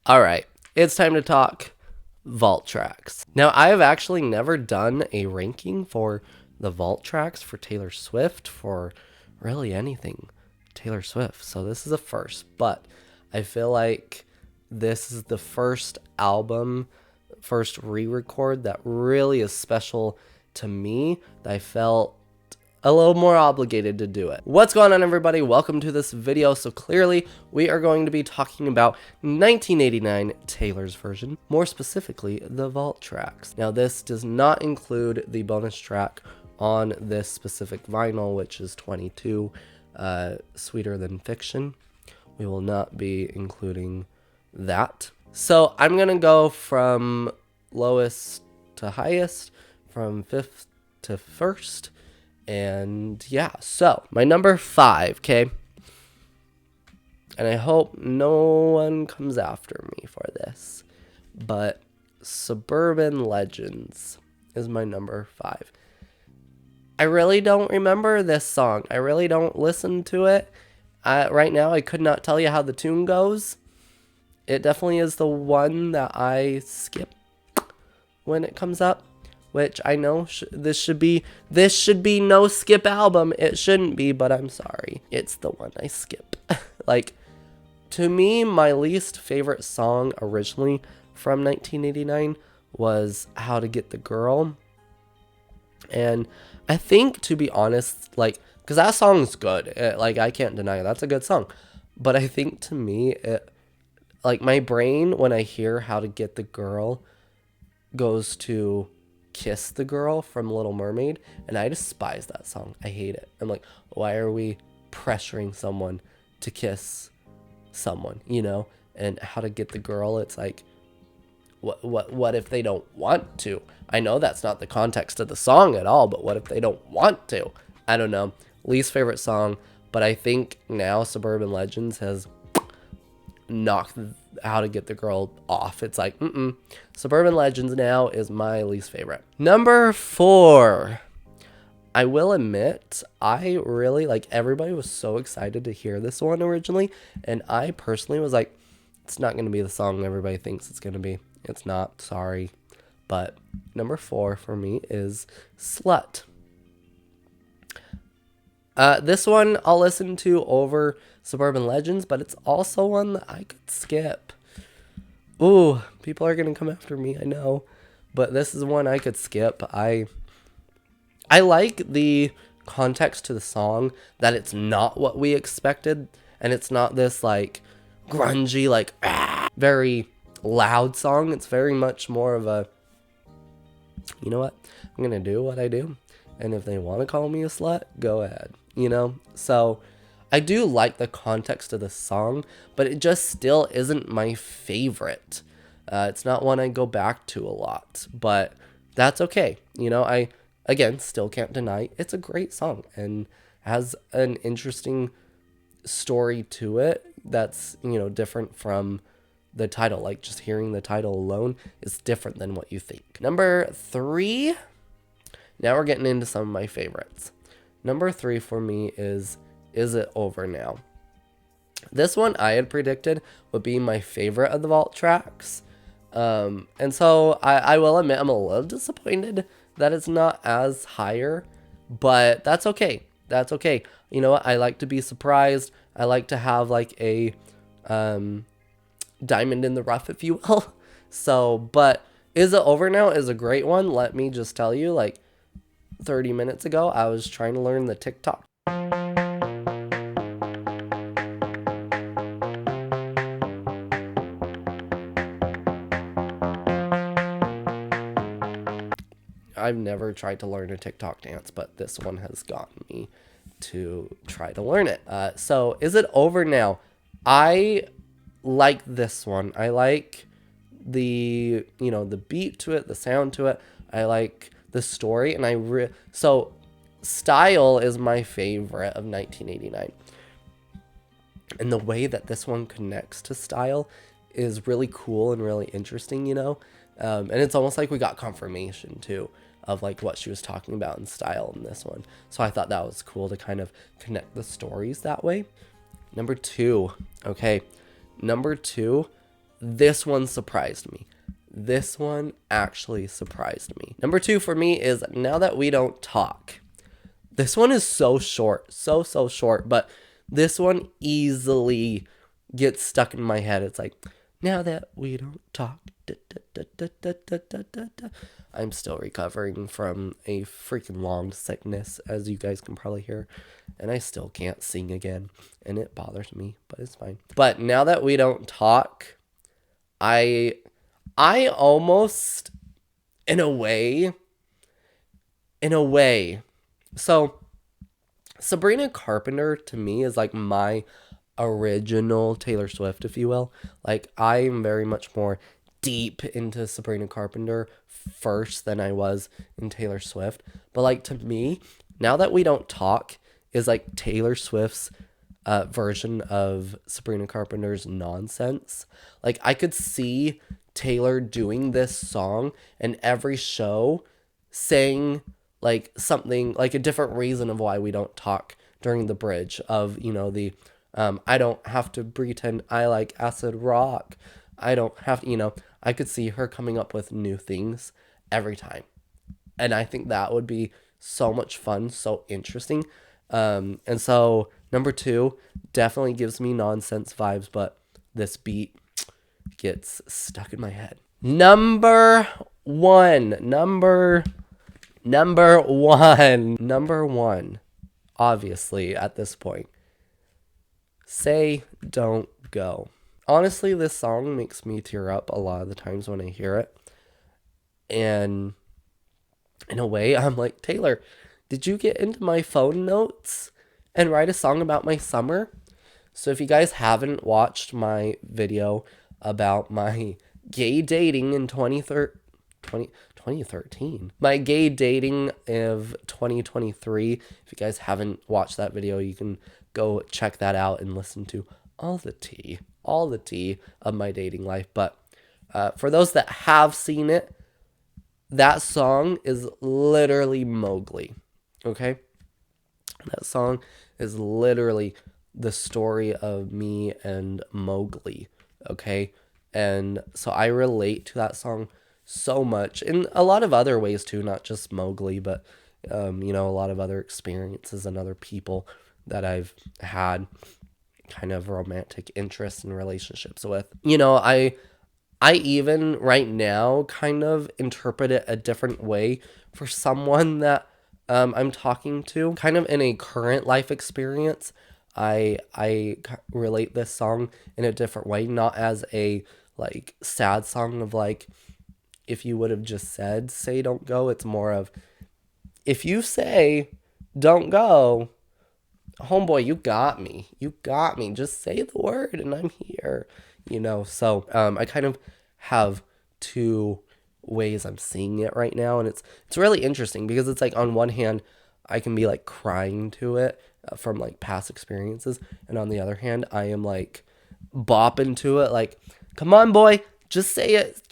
All right, it's time to talk vault tracks. Now, I have actually never done a ranking for the vault tracks for Taylor Swift, for really anything Taylor Swift. So this is a first, but I feel like this is the first album, first re-record that really is special to me, that I felt a little more obligated to do it. What's going on, everybody? Welcome to this video. So clearly we are going to be talking about 1989 Taylor's version, more specifically the vault tracks. Now this does not include the bonus track on this specific vinyl, which is 22, Sweeter Than Fiction. We will not be including that. So I'm gonna go from lowest to highest, from fifth to first. And yeah, so my number 5, okay? And I hope no one comes after me for this, but Suburban Legends is my number 5. I really don't remember this song. I really don't listen to it. Right now, I could not tell you how the tune goes. It definitely is the one that I skip when it comes up, which I know this should be no skip album. It shouldn't be, but I'm sorry. It's the one I skip. Like, to me, my least favorite song originally from 1989 was How to Get the Girl. And I think, to be honest, like, because that song's good. Like, I can't deny it. That's a good song. But I think, to me, it, like, my brain, when I hear How to Get the Girl, goes to Kiss the Girl from Little Mermaid, and I despise that song. I hate it. I'm like, why are we pressuring someone to kiss someone, you know? And How to Get the Girl, it's like, what if they don't want to? I know that's not the context of the song at all, but what if they don't want to? I don't know. Least favorite song, but I think now Suburban Legends has knocked How to Get the Girl off. It's like, Suburban Legends now is my least favorite. Number 4. I will admit, I really, like, everybody was so excited to hear this one originally, and I personally was like, it's not going to be the song everybody thinks it's going to be. It's not, sorry. But number 4 for me is Slut. This one I'll listen to over Suburban Legends, but it's also one that I could skip. Ooh, people are going to come after me, I know. But this is one I could skip. I like the context to the song, that it's not what we expected. And it's not this, like, grungy, like, very loud song. It's very much more of a, you know what? I'm going to do what I do. And if they want to call me a slut, go ahead. You know? So I do like the context of the song, but it just still isn't my favorite. It's not one I go back to a lot, but that's okay. You know, I, again, still can't deny it's a great song and has an interesting story to it that's, you know, different from the title. Like, just hearing the title alone is different than what you think. Number 3. Now we're getting into some of my favorites. Number 3 for me is It Over Now? This one I had predicted would be my favorite of the vault tracks. And so I will admit I'm a little disappointed that it's not as higher, but that's okay. That's okay. You know what? I like to be surprised. I like to have like a diamond in the rough, if you will. So, but Is It Over Now is a great one. Let me just tell you, like, 30 minutes ago, I was trying to learn the TikTok. I've never tried to learn a TikTok dance, but this one has gotten me to try to learn it. So Is It Over Now? I like this one. I like the, you know, the beat to it, the sound to it. I like the story, and so Style is my favorite of 1989. And the way that this one connects to Style is really cool and really interesting, you know? And it's almost like we got confirmation, too, of, like, what she was talking about in Style in this one. So I thought that was cool to kind of connect the stories that way. Number 2. Okay. Number 2 this one surprised me. This one actually surprised me. Number 2 for me is Now That We Don't Talk. This one is so short, so short, but this one easily gets stuck in my head. It's like, now that we don't talk. Da, da, da, da, da, da, da, da. I'm still recovering from a freaking long sickness, as you guys can probably hear, and I still can't sing again, and it bothers me, but it's fine. But Now That We Don't Talk, I almost, in a way, so Sabrina Carpenter to me is like my original Taylor Swift, if you will. Like, I am very much more deep into Sabrina Carpenter first than I was in Taylor Swift. But like, to me, Now That We Don't Talk is like Taylor Swift's version of Sabrina Carpenter's Nonsense. Like, I could see Taylor doing this song and every show saying like something, like a different reason of why we don't talk during the bridge of, you know, the I don't have to pretend I like acid rock. I don't have to, you know, I could see her coming up with new things every time. And I think that would be so much fun, so interesting. And so number 2 definitely gives me Nonsense vibes, but this beat gets stuck in my head. Number one, obviously at this point, Say Don't Go. Honestly, this song makes me tear up a lot of the times when I hear it. And in a way, I'm like, Taylor, did you get into my phone notes and write a song about my summer? So if you guys haven't watched my video about my gay dating in 2013, my gay dating of 2023, if you guys haven't watched that video, you can go check that out and listen to all the tea of my dating life. But for those that have seen it, that song is literally Mowgli, okay? That song is literally the story of me and Mowgli, okay? And so I relate to that song so much in a lot of other ways too, not just Mowgli, but you know, a lot of other experiences and other people that I've had kind of romantic interests and relationships with. You know, I even right now kind of interpret it a different way for someone that I'm talking to, kind of in a current life experience. I relate this song in a different way, not as a like sad song of like, if you would have just said, say don't go. It's more of, if you say don't go, homeboy, you got me. Just say the word and I'm here, you know? So I kind of have 2 ways I'm seeing it right now. And it's really interesting because it's like, on one hand, I can be like crying to it from like past experiences. And on the other hand, I am like bopping to it. Like, come on, boy, just say it.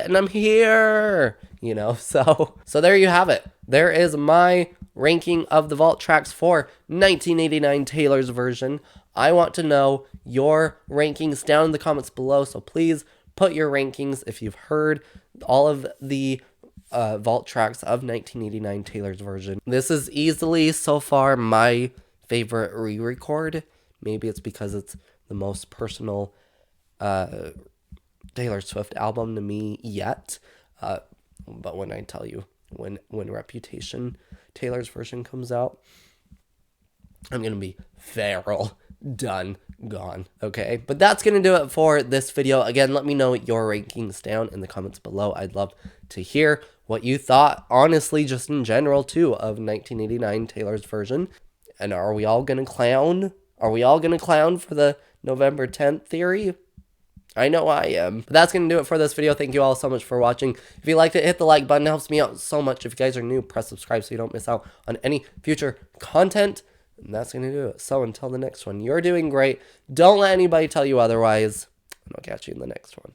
And I'm here, you know? So there you have it. There is my ranking of the vault tracks for 1989 Taylor's version. I want to know your rankings down in the comments below, so please put your rankings if you've heard all of the vault tracks of 1989 Taylor's version. This is easily so far my favorite re-record. Maybe it's because it's the most personal Taylor Swift album to me yet. But when I tell you, when Reputation, Taylor's version, comes out, I'm going to be feral, done, gone, okay? But that's going to do it for this video. Again, let me know your rankings down in the comments below. I'd love to hear what you thought, honestly, just in general, too, of 1989 Taylor's version. And are we all going to clown? Are we all going to clown for the November 10th theory? I know I am. But that's going to do it for this video. Thank you all so much for watching. If you liked it, hit the like button. It helps me out so much. If you guys are new, press subscribe so you don't miss out on any future content. And that's going to do it. So until the next one, you're doing great. Don't let anybody tell you otherwise. And I'll catch you in the next one.